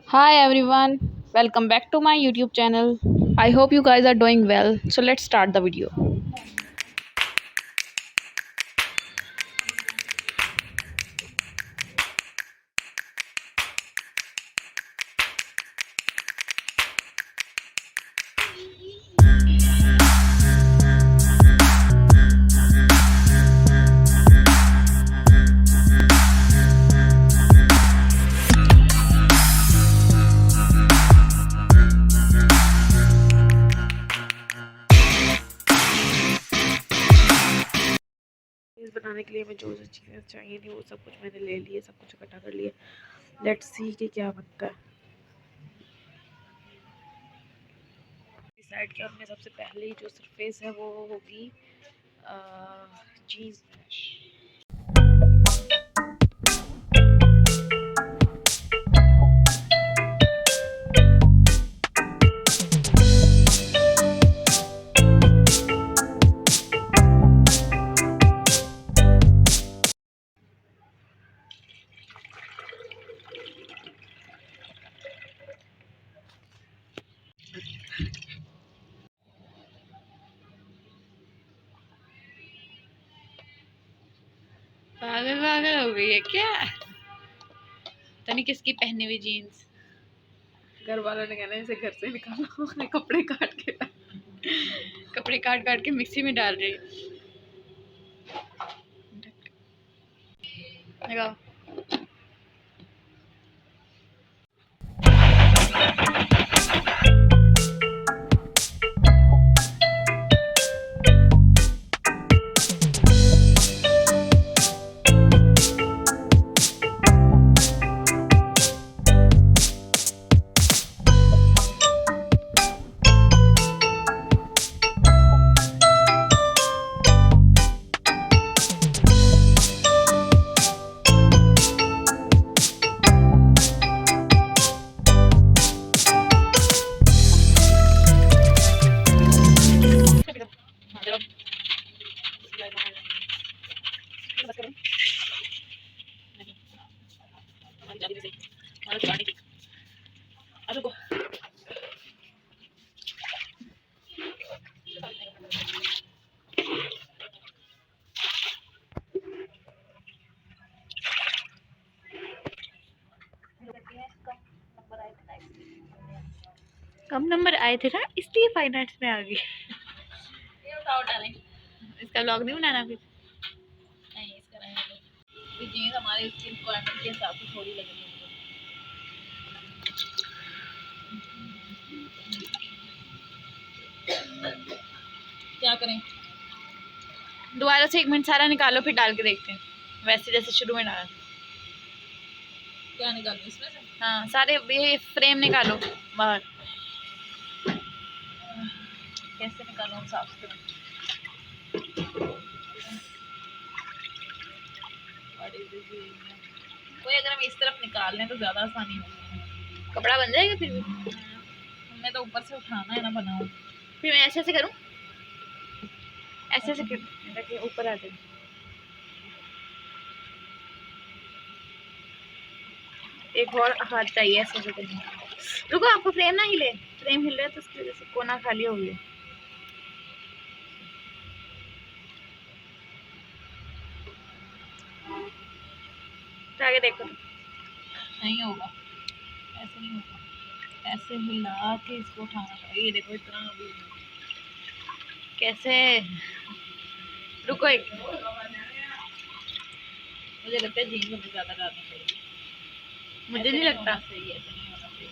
Hi everyone, welcome back to my YouTube channel. I hope you guys are doing well. So let's start the video. इस बनाने के लिए मैं जो जो चीज़ें चाहिए थी वो सब कुछ मैंने ले लिए, सब कुछ इकट्ठा कर लिया। लेट्स सी कि क्या बनता है। डिसाइड किया हमने सबसे पहले जो सरफेस है वो होगी चीज़। पागल पागल हो गई है क्या? तनी किसकी पहनी हुई जीन्स? घर वालों ने कहना इसे घर से निकालो। कपड़े काट के कपड़े काट काट के मिक्सी में डाल रही लगाओ। कम नंबर आए थे ना, इसलिए फाइन आर्ट्स में आ गई। इसका व्लॉग नहीं बनाना फिर? नहीं, इसका नहीं। जीन्स हमारे रिक्वायरमेंट के हिसाब से थोड़ी लगेगी। क्या करें? दोबारा से 1 मिनट सारा निकालो फिर डाल के देखते हैं, वैसे जैसे शुरू में डाला। क्या निकालो इसमें से? हाँ, सारे ये फ्रेम निकालो बाहर। कैसे निकालो हम साफ से? कोई अगर हम इस तरफ निकाल लें तो ज़्यादा आसानी होगी। कपड़ा बन जाएगा फिर भी। हमें तो ऊपर से उठाना है ना बनाओ। फिर मैं ऐसे करूँ, ऐसे देखिए ऊपर आ जाए। एक और हाथ चाहिए ऐसे से करने। रुको, आपको फ्रेम ना हिले, फ्रेम हिल रहा है तो उसकी वजह से कोना खाली हो गया। तो आगे देखो। नहीं होगा, ऐसे नहीं होगा। ऐसे हिला के इसको उठाना चाहिए। ये देखो इतना अभी कैसे? रुको एक, मुझे लगता है जीन्स हमें ज़्यादा डालनी चाहिए। मुझे नहीं लगता सही है, ऐसे नहीं होना चाहिए।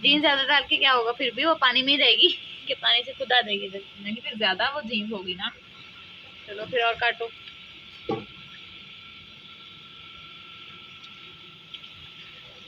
जीन्स ज्यादा डाल के क्या होगा, फिर भी वो पानी में ही रहेगी कि पानी से खुद आ जाएगी इधर। नहीं, फिर ज़्यादा वो जीन्स होगी ना। चलो फिर और काटो।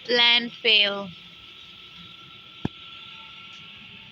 Plan fail.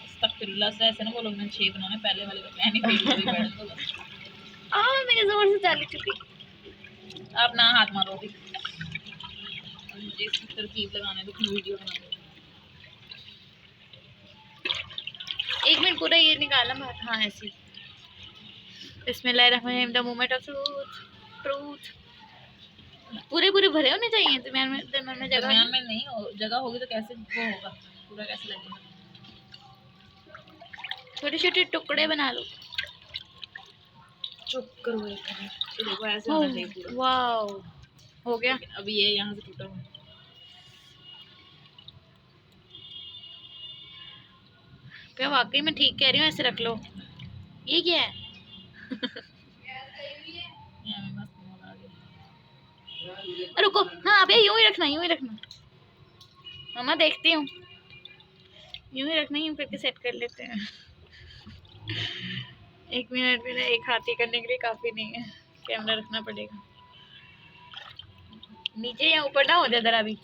अस्तगफिरुल्लाह से ऐसे ना बोलो। मैंने 6 बनाने, पहले वाले का प्लान ही फेल हो गई। बैठ दो बस। मैंने जोर से डाली चुकी। आप ना हाथ मारो भी। मुझे इसकी तरकीब लगाने दो, फिर वीडियो बना दो। 1 मिनट पूरा ये निकालना बाहर। हाँ ऐसी। बिस्मिल्लाहिर्रहमानिर्रहीम, the moment of truth. Truth. पूरे पूरे भरे होने चाहिए दरम्यान में जगह दरम्यान में नहीं हो, जगह होगी तो कैसे वो होगा, पूरा कैसे लगेगा। छोटे छोटे टुकड़े बना लो। चुप करो, तो देखो ऐसे होना चाहिए पूरा। वाओ, हो गया। अभी ये यहाँ से टूटा हुआ। क्या वाकई में ठीक कह रही हूँ, ऐसे रख लो। ये क्या है? रुको, हाँ अबे यूं ही रखना, यूं ही रखना। मामा देखती हूँ, यूं ही रखना, यूं करके सेट कर लेते हैं। 1 मिनट में ना एक हाथी करने के लिए काफी नहीं है, कैमरा रखना पड़ेगा। नीचे या ऊपर ना हो जाए जरा भी।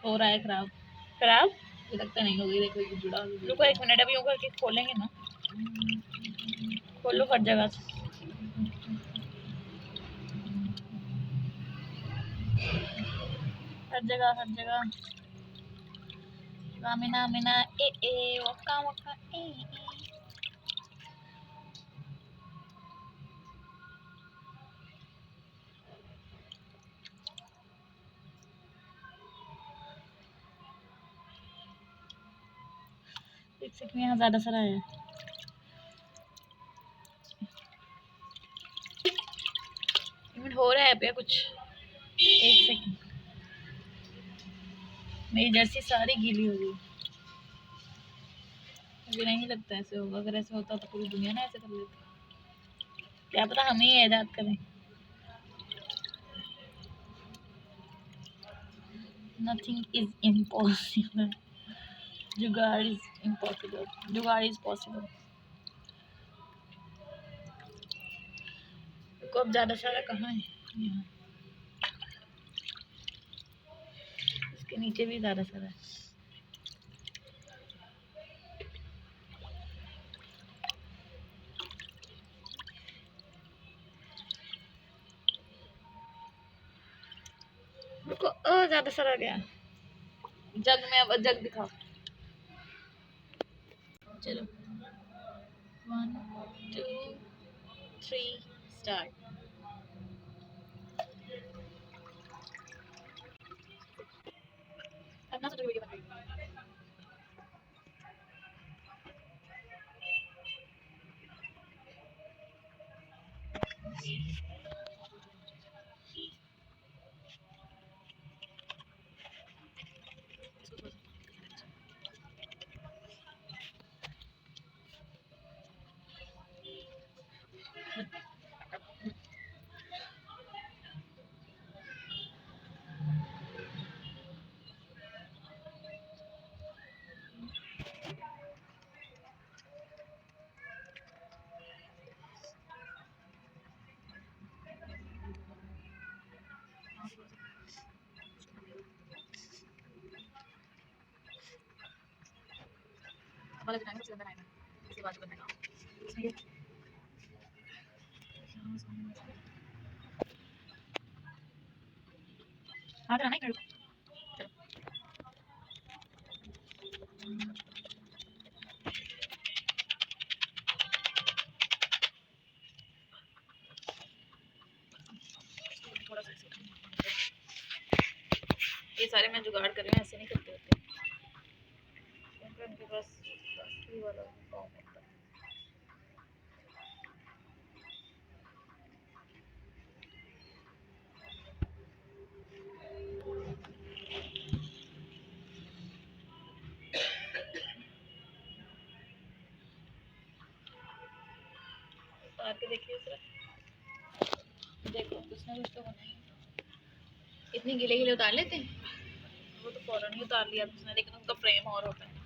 हो रहा है खराब। खराब लगता नहीं होगी, देखो ये जुड़ा। रुको 1 मिनट, अभी यूं करके खोलेंगे ना। खोलो हर जगह से। हर जगह हर जगह। मिना मिना ए वक्का वक्का ए। एक सेकंड, यहाँ ज्यादा सारा है। इवेंट हो रहा है पे कुछ। 1 सेकंड, मेरी जर्सी सारी गीली हो गई। मुझे नहीं लगता ऐसे होगा, अगर ऐसे होता तो पूरी दुनिया ना ऐसे कर लेती। क्या पता हम ही ईजाद करें। Nothing is impossible. जुगाड़ is impossible. जुगाड़ is possible. को अब ज्यादा सारा कहाँ है? यहाँ। इसके नीचे भी ज्यादा सारा है। रुको, ज्यादा सारा गया। जग में, अब जग दिखाओ। चलो 1 2 3 स्टार्ट। अब ना सोचो वीडियो बन रही है। वाला दिखाएंगे, उसके अंदर आएगा, इसके बाद बनेगा। हाथ रहना ही थोड़ा सा। ये सारे मैं जुगाड़ कर रही हूँ, ऐसे नहीं करते होते क्योंकि उनके पास असली वाला फॉर्म होता है। उतार के देखिए सर, देखो कुछ ना कुछ तो होना ही। इतनी गिले गिले उतार लेते हैं, वो तो फौरन ही उतार लिया उसने, लेकिन उनका फ्रेम और होता है।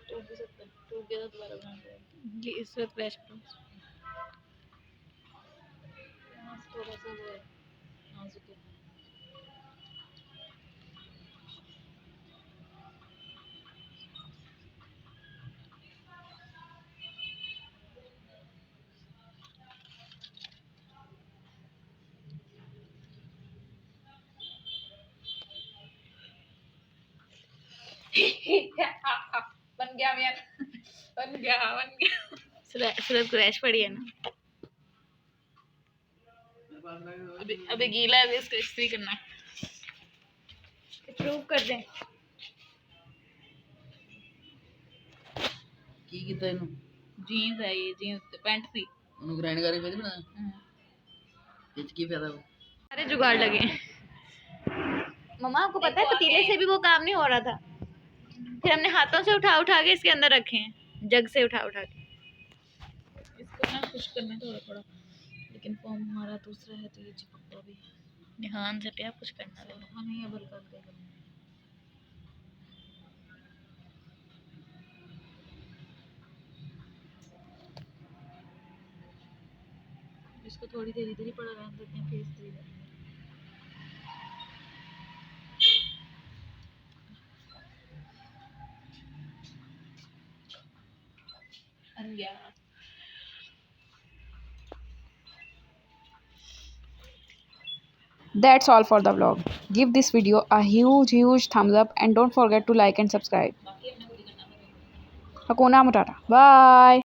टूट भी सकता है, टूट गया तो दोबारा बनाना पड़ेगा। ये इस वक्त फ्लैश थोड़ा सा वो है, नाजुक है। बन गया मैं, बन गया। सूरज क्रैश पड़ी है ना, अभी गीला है, अभी इसको इस्त्री करना है। प्रूव कर दें की ਕੀਤਾ ਇਹਨੂੰ जीन्स है ये, जीन्स पैंट थी, ਉਹਨੂੰ ਗ੍ਰਾਈਂਡ ਕਰਕੇ ਫੇਰ ਬਣਾ ਇਹ 'ਚ ਕੀ ਫਾਇਦਾ सारे जुगाड़ लगे हैं। मम्मा आपको पता है पतीले से भी वो काम नहीं हो रहा था, फिर हमने हाथों से उठा उठा के इसके अंदर रखे हैं, जग से उठा उठा के। इसको ना खुश करना थोड़ा थोड़ा, लेकिन फॉर्म हमारा दूसरा है तो ये चिपकता भी है। ध्यान से पे कुछ करना है, नहीं है बल्कि इसको थोड़ी देर इधर ही पड़ा रहने देते हैं, फिर इस्त्री करेंगे। बन गया। That's all for the vlog. Give this video a huge thumbs up and don't forget to like and subscribe. बाकी हमने खुद ही करना है। Hakuna Matata. Bye.